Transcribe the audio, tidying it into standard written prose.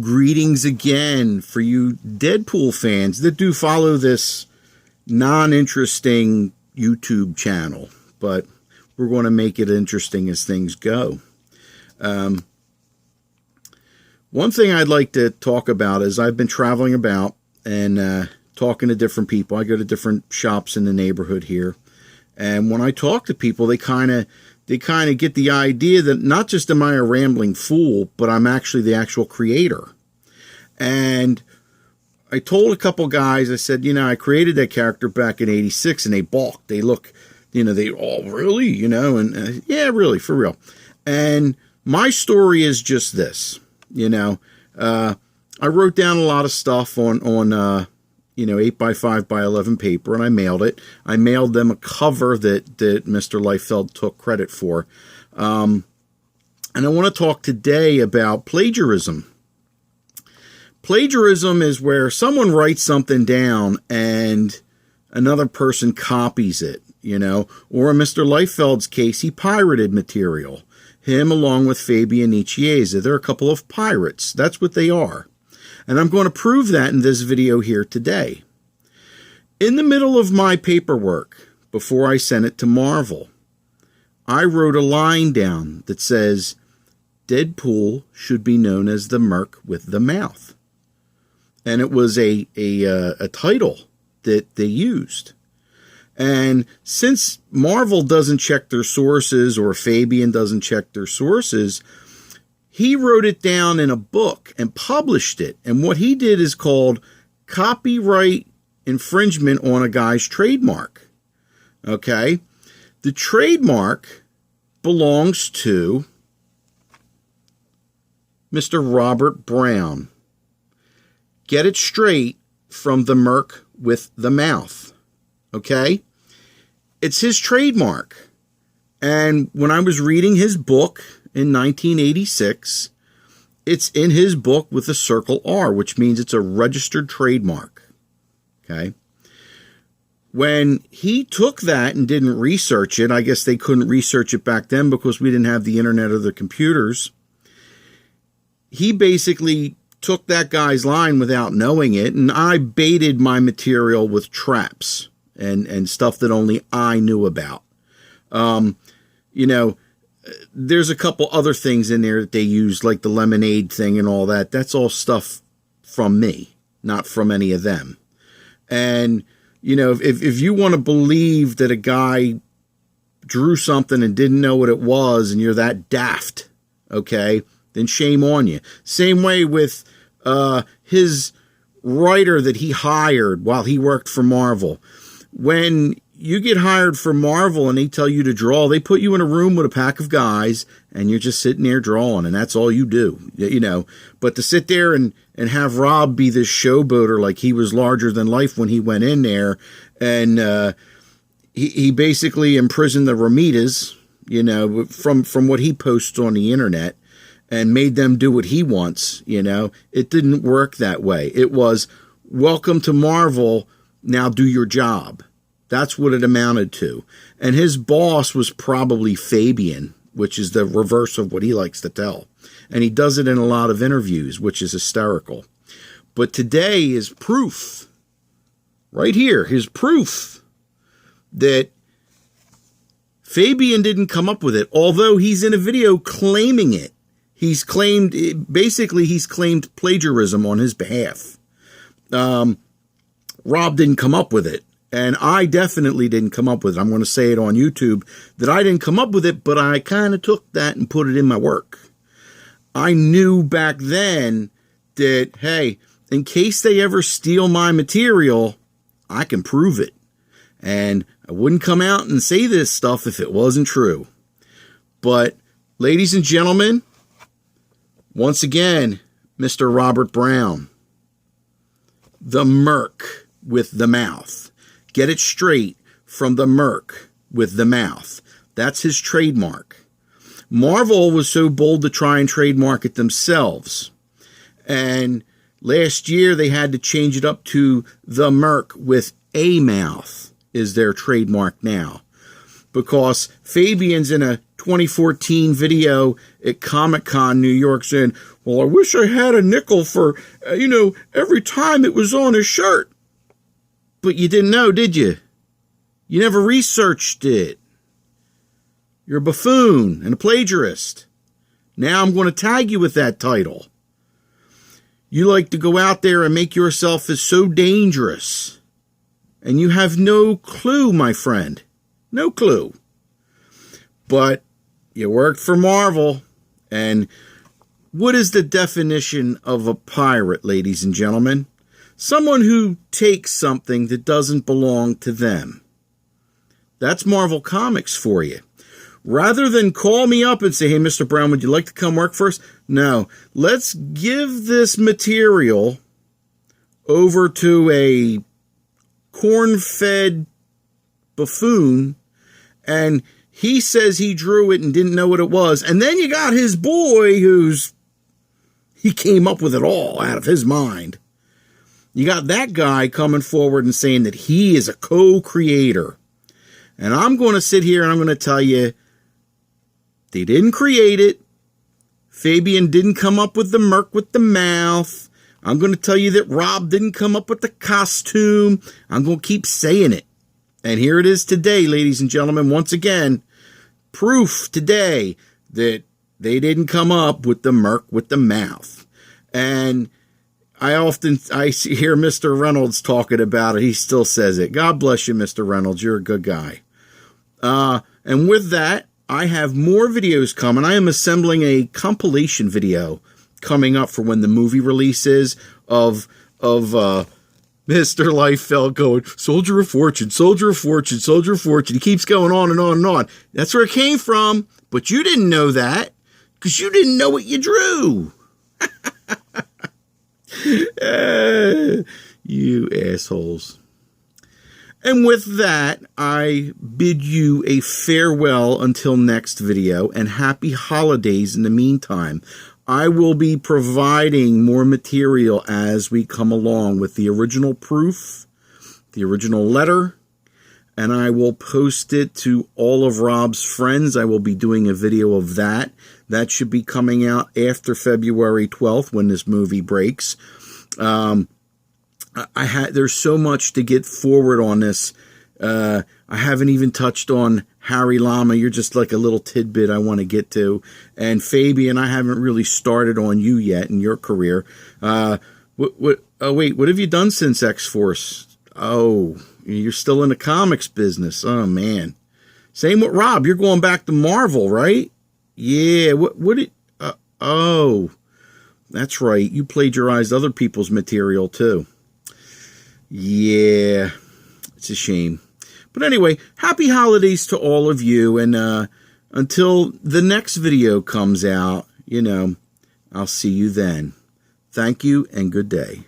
Greetings again for you Deadpool fans that do follow this non-interesting YouTube channel, but we're going to make it interesting as things go. One thing I'd like to talk about is I've been traveling about and talking to different people. I go to different shops in the neighborhood here, and when I talk to people, they kind of get the idea that not just am I a rambling fool, but I'm actually the actual creator. And I told a couple guys, I said, I created that character back in '86, and they balked. They look, they all really, and yeah, really, for real. And my story is just this, I wrote down a lot of stuff on 8x5x11 paper, and I mailed it. I mailed them a cover that Mr. Liefeld took credit for. And I want to talk today about plagiarism. Plagiarism is where someone writes something down and another person copies it, or in Mr. Liefeld's case, he pirated material. Him along with Fabian Nicieza. They're a couple of pirates. That's what they are. And I'm going to prove that in this video here today. In the middle of my paperwork, before I sent it to Marvel, I wrote a line down that says, Deadpool should be known as the merc with the mouth. And it was a title that they used. And since Marvel doesn't check their sources, or Fabian doesn't check their sources, he wrote it down in a book and published it. And what he did is called copyright infringement on a guy's trademark. Okay? The trademark belongs to Mr. Robert Brown. Get it straight, from the merc with the mouth. Okay? It's his trademark. And when I was reading his book in 1986, it's in his book with a circle R, which means it's a registered trademark. Okay? When he took that and didn't research it, I guess they couldn't research it back then because we didn't have the internet or the computers. He basically took that guy's line without knowing it, and I baited my material with traps and stuff that only I knew about. There's a couple other things in there that they used, like the lemonade thing and all that. That's all stuff from me, not from any of them. And, if you want to believe that a guy drew something and didn't know what it was and you're that daft, okay, then shame on you. Same way with his writer that he hired while he worked for Marvel. When you get hired for Marvel and they tell you to draw, they put you in a room with a pack of guys and you're just sitting there drawing, and that's all you do, But to sit there and have Rob be this showboater like he was larger than life when he went in there, and he basically imprisoned the Ramirez, from what he posts on the internet, and made them do what he wants, It didn't work that way. It was, welcome to Marvel, now do your job. That's what it amounted to. And his boss was probably Fabian, which is the reverse of what he likes to tell. And he does it in a lot of interviews, which is hysterical. But today is proof, right here, his proof that Fabian didn't come up with it, although he's in a video claiming it. He's claimed plagiarism on his behalf. Rob didn't come up with it, and I definitely didn't come up with it. I'm going to say it on YouTube that I didn't come up with it, but I kind of took that and put it in my work. I knew back then that, hey, in case they ever steal my material, I can prove it. And I wouldn't come out and say this stuff if it wasn't true. But, ladies and gentlemen, once again, Mr. Robert Brown, the merc with the mouth. Get it straight, from the merc with the mouth. That's his trademark. Marvel was so bold to try and trademark it themselves. And last year they had to change it up to the merc with a mouth is their trademark now. Because Fabian's in a 2014 video at Comic-Con New York saying, well, I wish I had a nickel for, every time it was on his shirt. But you didn't know, did you? You never researched it. You're a buffoon and a plagiarist. Now I'm going to tag you with that title. You like to go out there and make yourself as so dangerous. And you have no clue, my friend. No clue. But you worked for Marvel. And what is the definition of a pirate, ladies and gentlemen? Someone who takes something that doesn't belong to them. That's Marvel Comics for you. Rather than call me up and say, hey, Mr. Brown, would you like to come work for us? No, let's give this material over to a corn-fed buffoon, and he says he drew it and didn't know what it was. And then you got his boy he came up with it all out of his mind. You got that guy coming forward and saying that he is a co-creator. And I'm going to sit here and I'm going to tell you, they didn't create it. Fabian didn't come up with the merc with the mouth. I'm going to tell you that Rob didn't come up with the costume. I'm going to keep saying it. And here it is today, ladies and gentlemen. Once again, proof today that they didn't come up with the merc with the mouth. And I hear Mr. Reynolds talking about it. He still says it. God bless you, Mr. Reynolds. You're a good guy. And with that, I have more videos coming. I am assembling a compilation video coming up for when the movie releases of Mr. Liefeld going, Soldier of Fortune, Soldier of Fortune, Soldier of Fortune. He keeps going on and on and on. That's where it came from, but you didn't know that because you didn't know what you drew. You assholes. And with that, I bid you a farewell until next video, and happy holidays in the meantime. I will be providing more material as we come along with the original proof, the original letter, and I will post it to all of Rob's friends. I will be doing a video of that. That should be coming out after February 12th when this movie breaks. There's so much to get forward on this. I haven't even touched on Harry Lama. You're just like a little tidbit I want to get to. And Fabian, I haven't really started on you yet in your career. What have you done since X-Force? Oh, you're still in the comics business. Oh man. Same with Rob. You're going back to Marvel, right? Yeah. Oh, that's right. You plagiarized other people's material too. Yeah, it's a shame. But anyway, happy holidays to all of you. And until the next video comes out, I'll see you then. Thank you and good day.